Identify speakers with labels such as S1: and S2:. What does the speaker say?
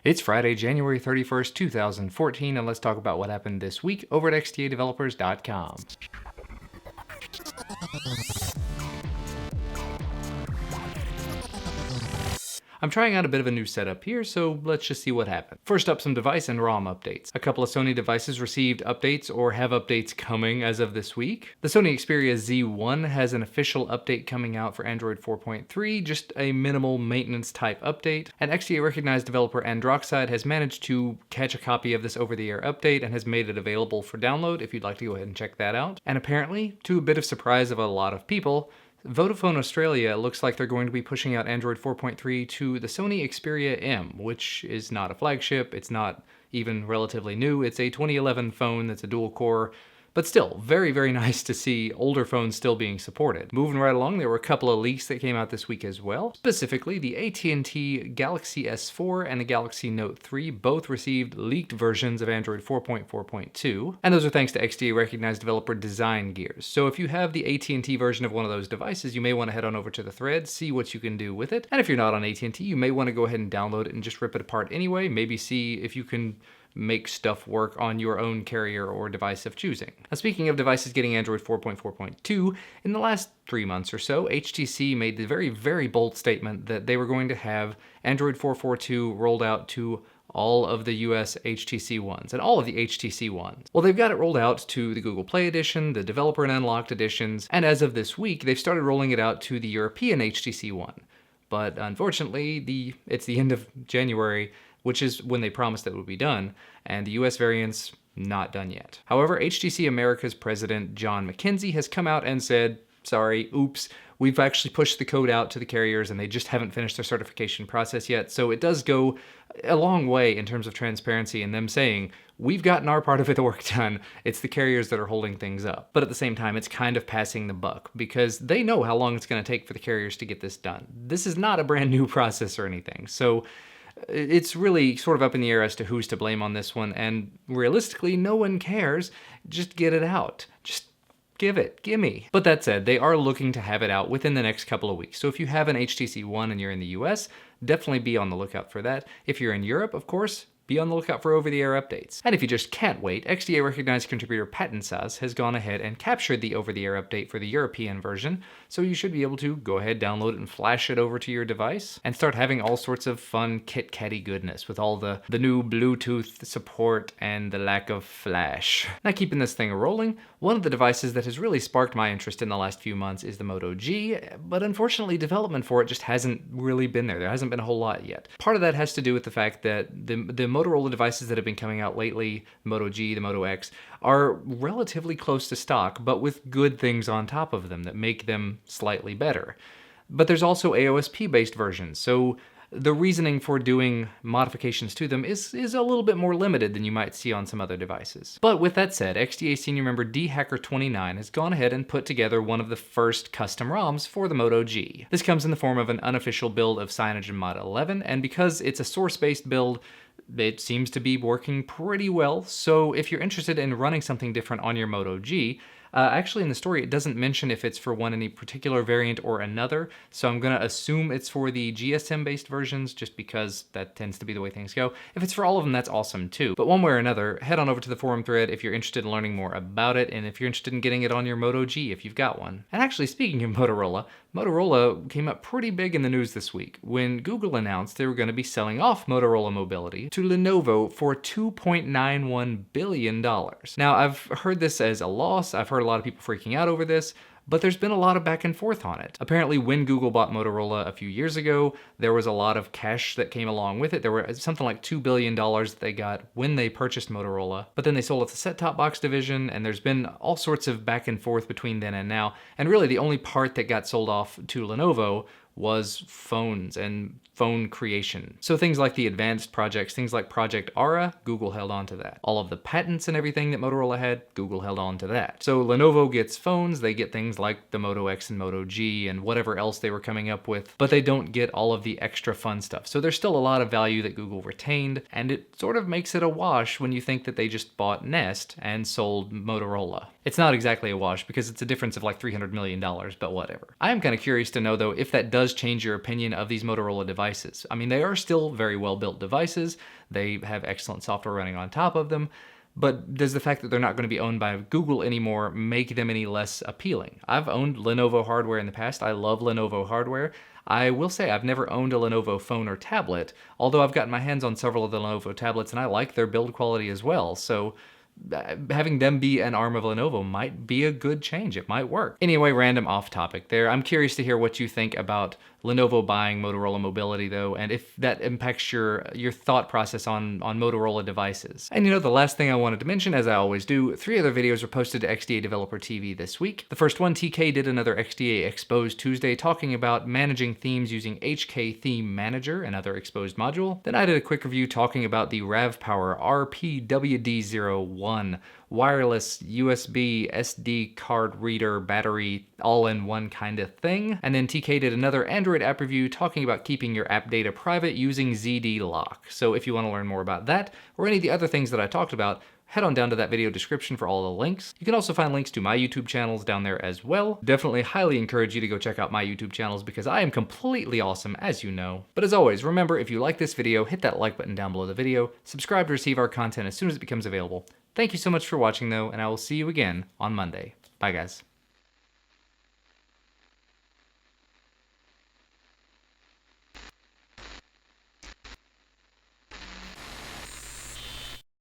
S1: It's Friday, January 31st, 2014, and let's talk about what happened this week over at xdadevelopers.com. I'm trying out a bit of a new setup here, so let's just see what happened. First up, some device and ROM updates. A couple of Sony devices received updates or have updates coming as of this week. The Sony Xperia Z1 has an official update coming out for Android 4.3, just a minimal maintenance type update. An XDA recognized developer Androxide has managed to catch a copy of this over-the-air update and has made it available for download if you'd like to go ahead and check that out. And apparently, to a bit of surprise of a lot of people, Vodafone Australia looks like they're going to be pushing out Android 4.3 to the Sony Xperia M, which is not a flagship, it's not even relatively new, it's a 2011 phone that's a dual-core, but still, very, very nice to see older phones still being supported. Moving right along, there were a couple of leaks that came out this week as well. Specifically, the AT&T Galaxy S4 and the Galaxy Note 3 both received leaked versions of Android 4.4.2, and those are thanks to XDA-recognized developer Design Gears. So if you have the AT&T version of one of those devices, you may want to head on over to the thread, see what you can do with it, and if you're not on AT&T, you may want to go ahead and download it and just rip it apart anyway, maybe see if you can make stuff work on your own carrier or device of choosing. Now, speaking of devices getting Android 4.4.2, in the last 3 months or so, HTC made the very, very bold statement that they were going to have Android 4.4.2 rolled out to all of the US HTC Ones, and all of the HTC Ones. Well, they've got it rolled out to the Google Play Edition, the Developer and Unlocked Editions, and as of this week, they've started rolling it out to the European HTC One. But unfortunately, it's the end of January, which is when they promised that it would be done, and the US variant's not done yet. However, HTC America's president, John McKenzie, has come out and said, sorry, oops, we've actually pushed the code out to the carriers and they just haven't finished their certification process yet. So it does go a long way in terms of transparency and them saying, we've gotten our part of the work done, it's the carriers that are holding things up. But at the same time, it's kind of passing the buck because they know how long it's going to take for the carriers to get this done. This is not a brand new process or anything. So it's really sort of up in the air as to who's to blame on this one, and realistically, no one cares. Just get it out. Just gimme. But that said, they are looking to have it out within the next couple of weeks. So if you have an HTC One and you're in the US, definitely be on the lookout for that. If you're in Europe, of course, be on the lookout for over-the-air updates. And if you just can't wait, XDA-recognized contributor Patensas has gone ahead and captured the over-the-air update for the European version, so you should be able to go ahead, download it, and flash it over to your device, and start having all sorts of fun KitKat-y goodness with all the new Bluetooth support and the lack of flash. Now, keeping this thing rolling, one of the devices that has really sparked my interest in the last few months is the Moto G, but unfortunately development for it just hasn't really been there. There hasn't been a whole lot yet. Part of that has to do with the fact that the Motorola devices that have been coming out lately, the Moto G, the Moto X, are relatively close to stock, but with good things on top of them that make them slightly better. But there's also AOSP-based versions, so the reasoning for doing modifications to them is a little bit more limited than you might see on some other devices. But with that said, XDA senior member DHacker29 has gone ahead and put together one of the first custom ROMs for the Moto G. This comes in the form of an unofficial build of CyanogenMod 11, and because it's a source-based build, it seems to be working pretty well. So if you're interested in running something different on your Moto G, actually in the story it doesn't mention if it's for any particular variant or another, so I'm gonna assume it's for the GSM based versions just because that tends to be the way things go. If it's for all of them, that's awesome too. But one way or another, head on over to the forum thread if you're interested in learning more about it, and if you're interested in getting it on your Moto G if you've got one. And actually, speaking of Motorola came up pretty big in the news this week when Google announced they were going to be selling off Motorola Mobility to Lenovo for $2.91 billion. Now, I've heard this as a loss, I've heard a lot of people freaking out over this, but there's been a lot of back and forth on it. Apparently, when Google bought Motorola a few years ago, there was a lot of cash that came along with it. There were something like $2 billion that they got when they purchased Motorola, but then they sold off the set-top box division, and there's been all sorts of back and forth between then and now, and really the only part that got sold off to Lenovo was phones and phone creation. So things like the advanced projects, things like Project Aura, Google held on to that. All of the patents and everything that Motorola had, Google held on to that. So Lenovo gets phones, they get things like the Moto X and Moto G and whatever else they were coming up with, but they don't get all of the extra fun stuff. So there's still a lot of value that Google retained, and it sort of makes it a wash when you think that they just bought Nest and sold Motorola. It's not exactly a wash because it's a difference of like $300 million, but whatever. I am kind of curious to know though if that does change your opinion of these Motorola devices. I mean, they are still very well built devices. They have excellent software running on top of them. But does the fact that they're not going to be owned by Google anymore make them any less appealing? I've owned Lenovo hardware in the past. I love Lenovo hardware. I will say I've never owned a Lenovo phone or tablet, although I've gotten my hands on several of the Lenovo tablets and I like their build quality as well. So having them be an arm of Lenovo might be a good change. It might work. Anyway, random off topic there. I'm curious to hear what you think about Lenovo buying Motorola Mobility though, and if that impacts your thought process on Motorola devices. And the last thing I wanted to mention, as I always do, 3 other videos were posted to XDA Developer TV this week. The first one, TK did another XDA Exposed Tuesday talking about managing themes using HK Theme Manager, another exposed module. Then I did a quick review talking about the RAVPower RPWD01 wireless USB SD card reader battery all-in-one kind of thing. And then TK did another Android app review talking about keeping your app data private using ZD Lock. So if you want to learn more about that or any of the other things that I talked about, head on down to that video description for all the links. You can also find links to my YouTube channels down there as well. Definitely highly encourage you to go check out my YouTube channels because I am completely awesome, as you know. But as always, remember, if you like this video, hit that like button down below the video, subscribe to receive our content as soon as it becomes available. Thank you so much for watching though, and I will see you again on Monday. Bye guys.